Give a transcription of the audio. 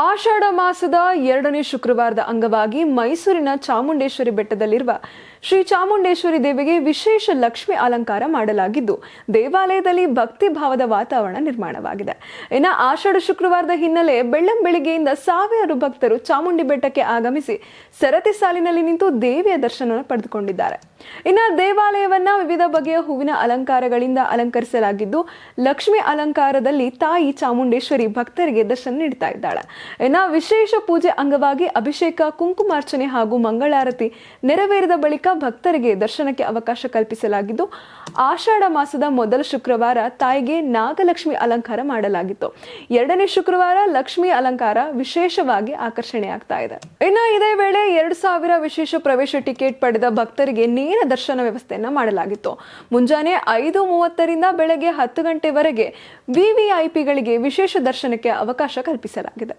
ಆಷಾಢ ಮಾಸದ 2ನೇ ಶುಕ್ರವಾರದ ಅಂಗವಾಗಿ ಮೈಸೂರಿನ ಚಾಮುಂಡೇಶ್ವರಿ ಬೆಟ್ಟದಲ್ಲಿರುವ ಶ್ರೀ ಚಾಮುಂಡೇಶ್ವರಿ ದೇವಿಗೆ ವಿಶೇಷ ಲಕ್ಷ್ಮಿ ಅಲಂಕಾರ ಮಾಡಲಾಗಿದ್ದು ದೇವಾಲಯದಲ್ಲಿ ಭಕ್ತಿ ಭಾವದ ವಾತಾವರಣ ನಿರ್ಮಾಣವಾಗಿದೆ. ಇನ್ನು ಆಷಾಢ ಶುಕ್ರವಾರದ ಹಿನ್ನೆಲೆ ಬೆಳ್ಳಂಬೆಳಿಗ್ಗೆಯಿಂದ ಸಾವಿರಾರು ಭಕ್ತರು ಚಾಮುಂಡಿ ಬೆಟ್ಟಕ್ಕೆ ಆಗಮಿಸಿ ಸರತಿ ಸಾಲಿನಲ್ಲಿ ನಿಂತು ದೇವಿಯ ದರ್ಶನವನ್ನು ಪಡೆದುಕೊಂಡಿದ್ದಾರೆ. ಇನ್ನು ದೇವಾಲಯವನ್ನ ವಿವಿಧ ಬಗೆಯ ಹೂವಿನ ಅಲಂಕಾರಗಳಿಂದ ಅಲಂಕರಿಸಲಾಗಿದ್ದು ಲಕ್ಷ್ಮಿ ಅಲಂಕಾರದಲ್ಲಿ ತಾಯಿ ಚಾಮುಂಡೇಶ್ವರಿ ಭಕ್ತರಿಗೆ ದರ್ಶನ ನೀಡ್ತಾ ಇದ್ದಾಳೆ. ಇನ್ನು ವಿಶೇಷ ಪೂಜೆ ಅಂಗವಾಗಿ ಅಭಿಷೇಕ, ಕುಂಕುಮಾರ್ಚನೆ ಹಾಗೂ ಮಂಗಳಾರತಿ ನೆರವೇರಿದ ಬಳಿಕ ಭಕ್ತರಿಗೆ ದರ್ಶನಕ್ಕೆ ಅವಕಾಶ ಕಲ್ಪಿಸಲಾಗಿದ್ದು ಆಷಾಢ ಮಾಸದ ಮೊದಲ ಶುಕ್ರವಾರ ತಾಯಿಗೆ ನಾಗಲಕ್ಷ್ಮಿ ಅಲಂಕಾರ ಮಾಡಲಾಗಿತ್ತು. 2ನೇ ಶುಕ್ರವಾರ ಲಕ್ಷ್ಮಿ ಅಲಂಕಾರ ವಿಶೇಷವಾಗಿ ಆಕರ್ಷಣೆಯಾಗ್ತಾ ಇದೆ. ಇನ್ನು ಇದೇ ವೇಳೆ 2000 ವಿಶೇಷ ಪ್ರವೇಶ ಟಿಕೆಟ್ ಪಡೆದ ಭಕ್ತರಿಗೆ ನೇರ ದರ್ಶನ ವ್ಯವಸ್ಥೆಯನ್ನ ಮಾಡಲಾಗಿತ್ತು. ಮುಂಜಾನೆ 5:30ರಿಂದ ಬೆಳಗ್ಗೆ 10 ಗಂಟೆವರೆಗೆ ವಿವಿಐಪಿಗಳಿಗೆ ವಿಶೇಷ ದರ್ಶನಕ್ಕೆ ಅವಕಾಶ ಕಲ್ಪಿಸಲಾಗಿದೆ.